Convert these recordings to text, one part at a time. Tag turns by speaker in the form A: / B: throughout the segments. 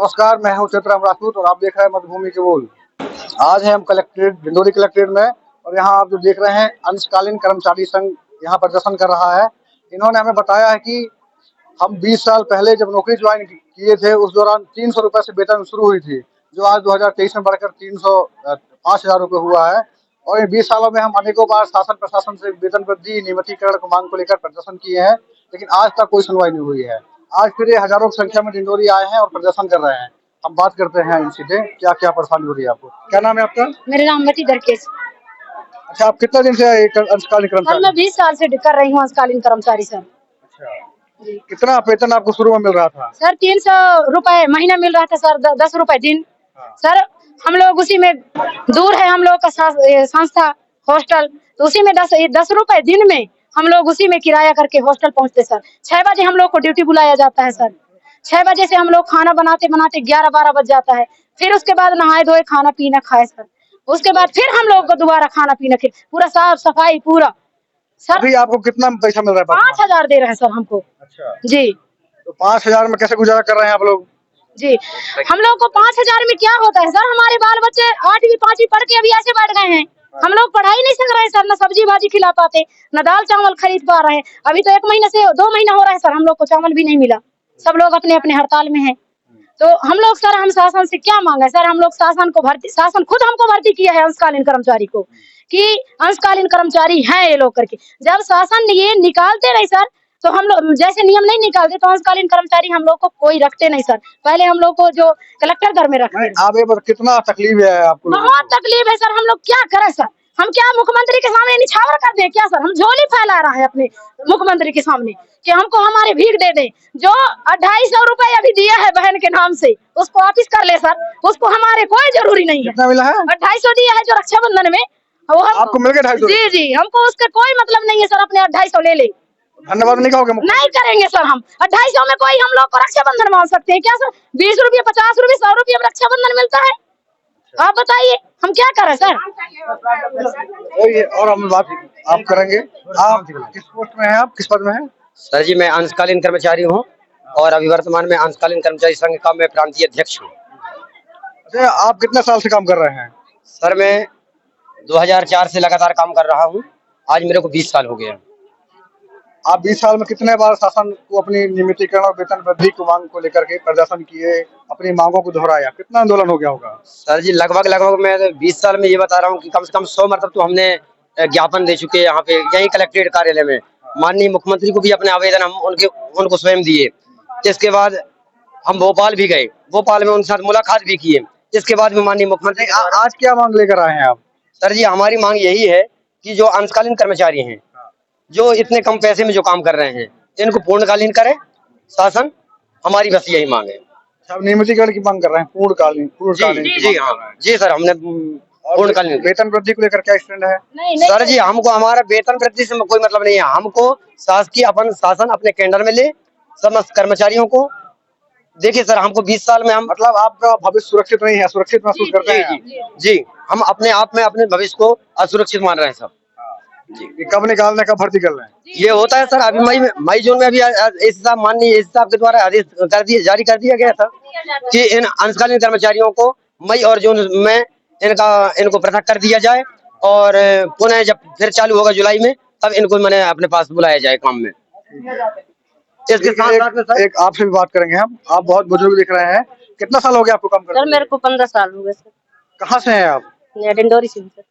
A: नमस्कार, मैं हूं चित्रम राजपूत और आप देख रहे हैं मधुभूमि के बोल। आज है हम कलेक्ट्रेट डिंडोरी कलेक्ट्रेट में और यहाँ आप जो देख रहे हैं अंशकालीन कर्मचारी संघ यहाँ प्रदर्शन कर रहा है। इन्होंने हमें बताया है कि हम 20 साल पहले जब नौकरी ज्वाइन किए थे उस दौरान 300 रुपए से वेतन शुरू हुई थी, जो आज 2023 में बढ़कर 5,000 रुपए हुआ है। और इन 20 सालों में हम अनेकों बार शासन प्रशासन से वेतन वृद्धि नियमितीकरण की मांग को लेकर प्रदर्शन किए हैं, लेकिन आज तक कोई सुनवाई नहीं हुई है। आज फिर ये हजारों की संख्या में डिंडोरी आए हैं और प्रदर्शन कर रहे हैं। हम बात करते हैं इनसे, क्या क्या परेशानी हो रही है आपको। क्या नाम है आपका?
B: मेरा नाम मती दरकेश।
A: अच्छा, आप कितने दिन से अंशकालीन
B: सर
A: कर्मचारी?
B: मैं 20 साल से कर रही हूँ अंशकालीन कर्मचारी सर।
A: अच्छा, कितना वेतन आपको शुरू में मिल रहा था?
B: सर 300 रुपए महीना मिल रहा था सर, 10 रुपए दिन।
A: हाँ।
B: सर हम लोग उसी में दूर है, हम लोग का संस्था हॉस्टल, तो उसी में 10 रुपए दिन में हम लोग उसी में किराया करके हॉस्टल पहुँचते सर। 6 बजे हम लोग को ड्यूटी बुलाया जाता है सर। 6 बजे से हम लोग खाना बनाते बनाते 11-12 बज जाता है। फिर उसके बाद नहाए धोए खाना पीना खाए सर। उसके बाद फिर हम लोग को दोबारा खाना पीना पूरा साफ सफाई पूरा सर।
A: अभी आपको कितना पैसा मिल रहा है?
B: 5,000 दे रहे हैं सर हमको।
A: अच्छा
B: जी,
A: तो 5,000 में कैसे गुजारा कर रहे हैं आप लोग?
B: जी हम लोग को 5,000 में क्या होता है सर? हमारे बाल बच्चे 8वीं 5वीं पढ़ के अभी ऐसे बैठ गए हैं। हम लोग पढ़ाई नहीं सक रहे हैं सर, न सब्जी भाजी खिला पाते, न दाल चावल खरीद पा रहे हैं। अभी तो 1 महीने से 2 महीना हो रहा है सर, हम लोग को चावल भी नहीं मिला। सब लोग अपने अपने हड़ताल में हैं। तो हम लोग सर, हम शासन से क्या मांगे सर? हम लोग शासन खुद हमको भर्ती किया है अंशकालीन कर्मचारी को, कि अंशकालीन कर्मचारी हैं ये लोग करके। जब शासन ये निकालते नहीं सर, तो हम लोग जैसे नियम नहीं निकालते तो अंशकालीन कर्मचारी हम लोग को कोई रखते नहीं सर। पहले हम लोग को जो कलेक्टर घर में रखते।
A: आप ये कितना तकलीफ है आपको?
B: बहुत तकलीफ है सर। हम लोग क्या करें सर? हम क्या मुख्यमंत्री के सामने निछावर कर दें क्या सर? हम झोली फैला रहा है अपने मुख्यमंत्री के सामने कि हमको हमारे भीख दे दें। जो 250 रुपए अभी दिया है बहन के नाम से, उसको वापिस कर ले सर। उसको हमारे कोई जरूरी नहीं है।
A: कितना मिला है?
B: 250 दिया है जो रक्षाबंधन में, वो
A: आपको मिल गया 250?
B: जी जी, हमको उसका कोई मतलब नहीं है सर। अपने 250 ले ले।
A: धन्यवाद नहीं कहोगे?
B: नहीं करेंगे सर हम। 250 में कोई हम लोग को रक्षाबंधन मान सकते हैं क्या सर? 20 रुपये 50 रुपये 100 रुपये में रक्षाबंधन मिलता है। आप बताइए हम क्या करें सर?
A: और हम बात आप करेंगे। आप किस पोस्ट में हैं? आप किस पद में हैं?
C: सर जी मैं अंशकालीन कर्मचारी हूँ और अभी वर्तमान में अंशकालीन कर्मचारी संघ का मैं प्रांतीय अध्यक्ष हूँ।
A: अच्छा, आप कितने साल से काम कर रहे हैं?
C: सर मैं 2004 से लगातार काम कर रहा हूँ। आज मेरे को 20 साल हो गए।
A: आप 20 साल में कितने बार शासन को अपनी नियमितीकरण और वेतन वृद्धि की मांग को लेकर के प्रदर्शन किए, अपनी मांगों को दोहराया? कितना आंदोलन हो गया होगा?
C: सर जी लगभग मैं 20 साल में ये बता रहा हूँ कि कम से कम 100 मरतब तो हमने ज्ञापन दे चुके हैं यहाँ पे, यही कलेक्ट्रेट कार्यालय में। माननीय मुख्यमंत्री को भी अपने आवेदन हम उनको स्वयं दिए। इसके बाद हम भोपाल भी गए, भोपाल में उनके साथ मुलाकात भी की है। इसके बाद में माननीय मुख्यमंत्री
A: आज क्या मांग लेकर आए हैं आप?
C: सर जी हमारी मांग यही है कि जो अंशकालीन कर्मचारी हैं, जो इतने कम पैसे में जो काम कर रहे हैं, इनको पूर्णकालीन करे शासन। हमारी बस यही मांग है।
A: सब नियमितीकरण की मांग कर रहे हैं, पूर्णकालीन?
C: जी हाँ जी सर, हमने पूर्णकालीन।
A: वेतन वृद्धि को लेकर क्या स्टैंड है?
C: सर जी हमको हमारा वेतन वृद्धि से कोई मतलब नहीं है। हमको शासकीय शासन अपने कैंडर में ले समस्त कर्मचारियों को। देखिए सर, हमको 20 साल में हम
A: मतलब आपका भविष्य सुरक्षित नहीं है, सुरक्षित महसूस करते हैं?
C: जी, हम अपने आप में अपने भविष्य को असुरक्षित मान रहे हैं सब।
A: जी, कब निकालने का भर्ती कर रहे हैं?
C: ये होता है सर, अभी मई जून में अभी इस हिसाब माननीय इस हिसाब के द्वारा आदेश जारी कर दिया गया था कि इन अंशकालीन कर्मचारियों को मई और जून में इनको पृथक कर दिया जाए और पुनः जब फिर चालू होगा जुलाई में, तब इनको मैंने अपने पास बुलाया जाए काम में। इसके साथ में सर
A: एक आपसे भी बात करेंगे हम। आप बहुत बुजुर्ग दिख रहे हैं, कितना साल हो गया आपको काम करते?
B: सर मेरे को 15 साल हो गए सर।
A: कहाँ से हैं आप?
B: डिंडोरी से सर।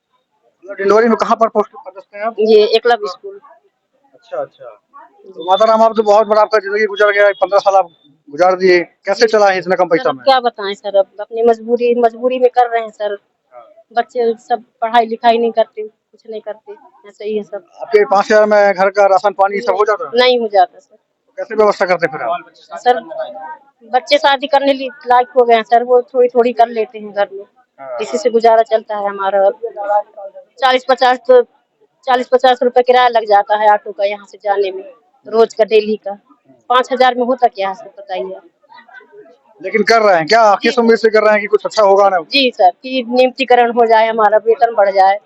A: डिंडोरी में कहाँ पर पोस्ट पदस्थ हैं आप?
B: ये एकलव्य स्कूल।
A: अच्छा अच्छा, तो माताराम आप तो बहुत बड़ा आपका जिंदगी गुजर गया, 15 साल आप गुजार दिए, कैसे चला है इतना कम पैसा में?
B: क्या बताएं सर, अब अपनी मजबूरी में कर रहे हैं सर। बच्चे सब पढ़ाई लिखाई नहीं करते, कुछ नहीं करते, ऐसे ही है सब।
A: आपके 5,000 में घर का राशन पानी सब हो जाता है?
B: नहीं हो जाता सर।
A: कैसे व्यवस्था करते फिर आप?
B: सर बच्चे शादी करने लायक हो गए हैं सर, वो थोड़ी थोड़ी कर लेते हैं घर में, इसी से गुजारा चलता है हमारा। 40-50 रुपए किराया लग जाता है ऑटो का यहाँ से जाने में, रोज का डेली का। 5,000 में होता क्या है सर बताइए?
A: लेकिन कर रहे हैं क्या? किस उम्मीद से कर रहे हैं कि कुछ अच्छा होगा ना?
B: जी सर, कि नियमितीकरण हो जाए, हमारा वेतन बढ़ जाए,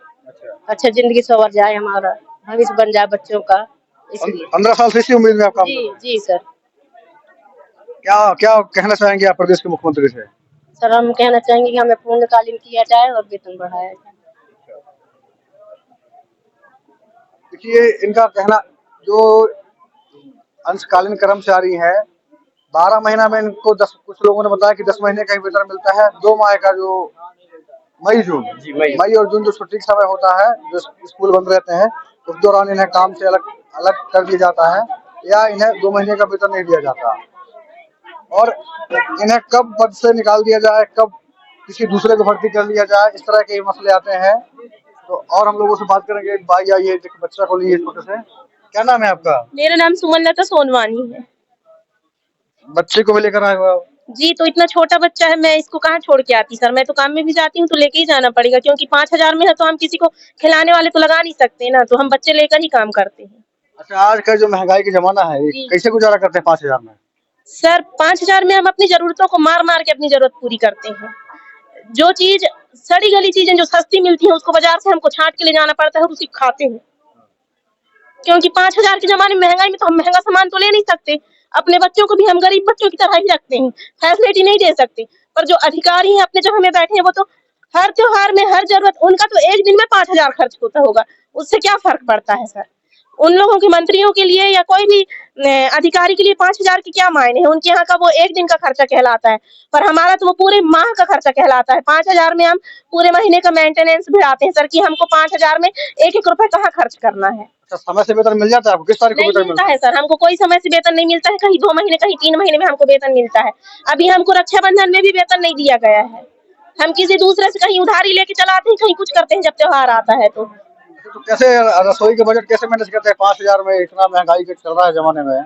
B: अच्छा जिंदगी संवर जाए, हमारा भविष्य बन जाए बच्चों का, इसलिए।
A: 15 साल से इसी उम्मीद में आप काम कर रहे हैं?
B: जी सर।
A: क्या क्या कहना चाहेंगे आप प्रदेश के मुख्यमंत्री से?
D: सर हम कहना चाहेंगे कि हमें पूर्णकालीन किया जाए और वेतन बढ़ाया जाए।
A: देखिए इनका कहना, जो अंशकालीन कर्मचारी हैं, 12 महीना में इनको 10, कुछ लोगों ने बताया कि 10 महीने का ही वेतन मिलता है। 2 माह का जो मई और जून जो छुट्टी का समय होता है, जो स्कूल बंद रहते हैं, उस दौरान इन्हें काम से अलग अलग कर दिया जाता है या इन्हें 2 महीने का वेतन नहीं दिया जाता। और इन्हें कब पद से निकाल दिया जाए, कब किसी दूसरे को भर्ती कर लिया जाए, इस तरह के मसले आते हैं। तो और हम लोगों से बात करेंगे। भाई आइए, बच्चा को लिए छोटे से, क्या नाम है आपका?
D: मेरा नाम सुमनलता सोनवानी है।
A: बच्चे को भी लेकर आए हो आप?
D: जी, तो इतना छोटा बच्चा है, मैं इसको कहाँ छोड़ के आती सर। मैं तो काम में भी जाती हूँ तो लेके ही जाना पड़ेगा, क्योंकि 5,000 में है तो हम किसी को खिलाने वाले तो लगा नहीं सकते ना, तो हम बच्चे लेकर ही काम करते हैं।
A: अच्छा, आज का जो महंगाई का जमाना है, कैसे गुजारा करते हैं 5,000 में?
D: सर 5,000 में हम अपनी जरूरतों को मार मार के अपनी जरूरत पूरी करते हैं। जो चीज सड़ी गली चीजें जो सस्ती मिलती हैं उसको बाजार से हमको छांट के ले जाना पड़ता है और उसी खाते हैं, क्योंकि 5,000 के जमाने में महंगाई में तो हम महंगा सामान तो ले नहीं सकते। अपने बच्चों को भी हम गरीब बच्चों की तरह ही रखते हैं, फैसिलिटी नहीं दे सकते। पर जो अधिकारी हैं अपने जगह में बैठे हैं, वो तो हर त्योहार में हर जरूरत उनका तो एक दिन में 5,000 खर्च होता होगा, उससे क्या फर्क पड़ता है सर? उन लोगों के मंत्रियों के लिए या कोई भी अधिकारी के लिए 5,000 के क्या मायने हैं? उनके यहाँ का वो एक दिन का खर्चा कहलाता है, पर हमारा तो वो पूरे माह का खर्चा कहलाता है। 5,000 में हम पूरे महीने का मेंटेनेंस भिड़ाते हैं सर, कि हमको 5,000 में एक रुपए कहाँ खर्च करना है।
A: अच्छा, समय से वेतन मिल जाता है आपको? किस तारीख को
D: नहीं
A: वेतन
D: मिलता है सर, हमको कोई समय से वेतन नहीं मिलता है। कहीं 2 महीने कहीं 3 महीने में हमको वेतन मिलता है। अभी हमको रक्षाबंधन में भी वेतन नहीं दिया गया है। हम किसी दूसरे से कहीं उधारी लेके चलाते हैं, कहीं कुछ करते हैं जब त्योहार आता है तो।
A: तो कैसे रसोई का बजट कैसे मैनेज करते हैं? 5,000 में इतना महंगाई का चल रहा है जमाने में,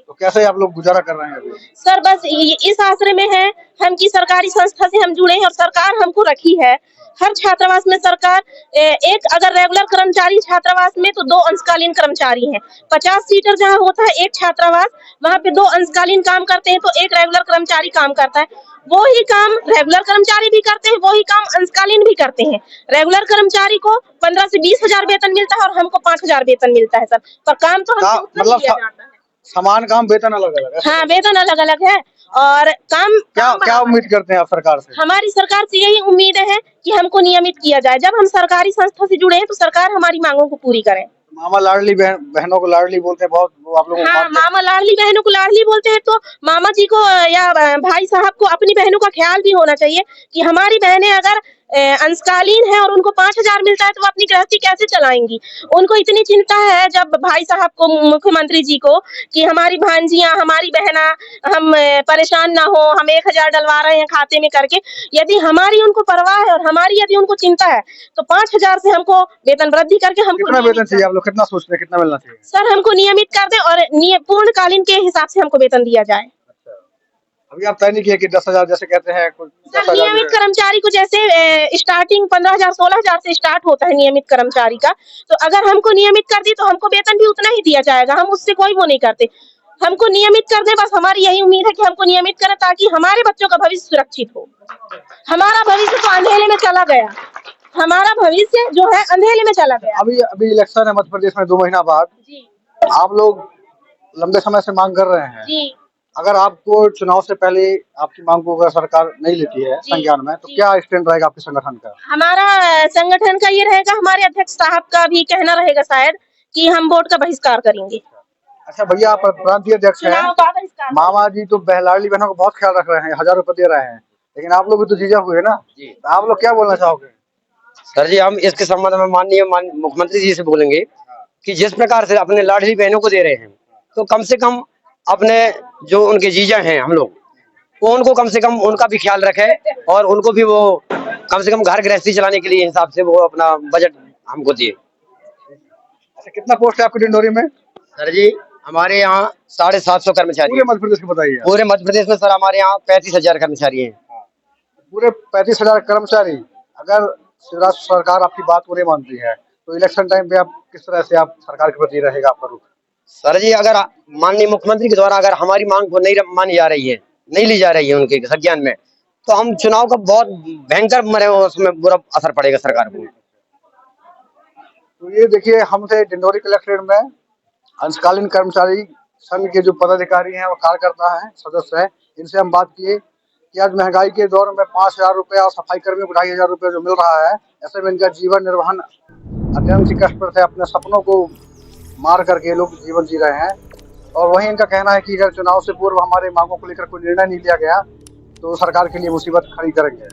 A: तो कैसे आप लोग गुजारा कर रहे हैं अभी?
D: सर बस इस आश्रय में है हम कि सरकारी संस्था से हम जुड़े हैं और सरकार हमको रखी है। हर छात्रावास में सरकार एक अगर रेगुलर कर्मचारी छात्रावास में तो 2 अंशकालीन कर्मचारी हैं। 50 सीटर जहाँ होता है एक छात्रावास, वहाँ पे 2 अंशकालीन काम करते हैं तो एक रेगुलर कर्मचारी काम करता है। वो ही काम रेगुलर कर्मचारी भी करते हैं, वो ही काम अंशकालीन भी करते हैं। रेगुलर कर्मचारी को 15 से 20,000 वेतन मिलता है और हमको 5,000 वेतन मिलता है सर, पर काम तो हमसे उतना ही दिया जाता है।
A: समान काम, वेतन अलग अलग है।
D: हाँ, वेतन अलग अलग है और
A: क्या उम्मीद करते हैं आप सरकार से?
D: हमारी सरकार से यही उम्मीद है कि हमको नियमित किया जाए। जब हम सरकारी संस्था से जुड़े हैं तो सरकार हमारी मांगों को पूरी करे।
A: मामा लाडली बहनों को लाडली बोलते हैं बहुत, वो आप लोगों को?
D: हाँ, मामा लाडली बहनों को लाडली बोलते हैं, तो मामा जी को या भाई साहब को अपनी बहनों का ख्याल भी होना चाहिए कि हमारी बहनें अगर अंशकालीन है और उनको 5,000 मिलता है तो वो अपनी गृहस्थी कैसे चलाएंगी। उनको इतनी चिंता है जब भाई साहब को, मुख्यमंत्री जी को, कि हमारी भांजियां, हमारी बहना हम परेशान ना हो, हम 1,000 डलवा रहे हैं खाते में करके। यदि हमारी उनको परवाह है और हमारी यदि उनको चिंता है तो 5,000 से हमको वेतन वृद्धि करके हमको
A: कितना वेतन चाहिए? आप लोग कितना सोचते हैं, कितना मिलना चाहिए?
D: सर हमको नियमित कर दे और पूर्णकालीन के हिसाब से हमको वेतन दिया जाए।
A: अभी आप तय नहीं किया कि 10,000 जैसे कहते हैं कुछ?
D: सर नियमित कर्मचारी को जैसे स्टार्टिंग 15,000 16,000 से स्टार्ट होता है नियमित कर्मचारी का, तो अगर हमको नियमित कर दी तो हमको वेतन भी उतना ही दिया जाएगा। हम उससे कोई वो नहीं करते, हमको नियमित कर दे, बस हमारी यही उम्मीद है कि हमको नियमित करें ताकि हमारे बच्चों का भविष्य सुरक्षित हो। हमारा भविष्य तो अंधेरे में चला गया, हमारा भविष्य जो है अंधेरे में चला गया।
A: अभी इलेक्शन है मध्य प्रदेश में 2 महीना बाद
D: जी,
A: आप लोग लंबे समय से मांग कर रहे हैं
D: जी,
A: अगर आपको चुनाव से पहले आपकी मांग को अगर सरकार नहीं लेती है संज्ञान में, तो क्या स्टैंड रहेगा आपके संगठन का?
D: हमारा संगठन का ये रहेगा, हमारे अध्यक्ष साहब का भी कहना रहेगा शायद कि हम वोट का बहिष्कार करेंगे।
A: अच्छा भैया, आप प्रांतीय अध्यक्ष हैं,
D: चुनाव का बहिष्कार।
A: मामा जी तो लाडली बहनों को बहुत ख्याल रख रहे हैं, 1,000 रुपए दे रहे हैं, लेकिन आप लोग भी तो जीजा हुए ना, तो आप लोग क्या बोलना चाहोगे?
C: सर जी, हम इसके संबंध में माननीय मुख्यमंत्री जी से बोलेंगे कि जिस प्रकार से अपने लाडली बहनों को दे रहे हैं, तो कम से कम अपने जो उनके जीजा हैं हम लोग, वो उनको कम से कम उनका भी ख्याल रखे और उनको भी वो कम से कम घर गृहस्थी चलाने के लिए हिसाब से वो अपना बजट हमको दिए।
A: अच्छा, कितना पोस्ट है आपकी डिंडोरी में?
C: सर जी, हमारे यहाँ 750 कर्मचारी।
A: पूरे मध्य प्रदेश को बताइए।
C: पूरे मध्य प्रदेश में सर हमारे यहाँ 35,000 कर्मचारी हैं।
A: पूरे 35,000 कर्मचारी। अगर शिवराज सरकार आपकी बात को नहीं मानती है तो इलेक्शन टाइम पे आप किस तरह से आप सरकार के प्रति रहेगा आपका रुख?
C: सर जी, अगर माननीय मुख्यमंत्री के द्वारा अगर हमारी मांग को नहीं मानी जा रही है, नहीं ली जा रही है उनके संज्ञान में, तो हम चुनाव का बहुत भयंकर मरे, उसमें बुरा असर पड़ेगा सरकार को।
A: तो ये देखिए, हम थे डिंडोरी कलेक्ट्रेट में, अंशकालीन कर्मचारी संघ के जो पदाधिकारी हैं वो कार्यकर्ता हैं, सदस्य हैं, इनसे हम बात किए कि आज महंगाई के दौर में 5,000 रुपये और सफाई कर्मियों को 2,500 रुपये जो मिल रहा है, ऐसे में इनका जीवन निर्वहन अत्यंत ही कष्टप्रद है। अपने सपनों को मार करके लोग जीवन जी रहे हैं। और वहीं इनका कहना है कि अगर चुनाव से पूर्व हमारे मांगों को लेकर कोई निर्णय नहीं लिया गया तो सरकार के लिए मुसीबत खड़ी करेंगे।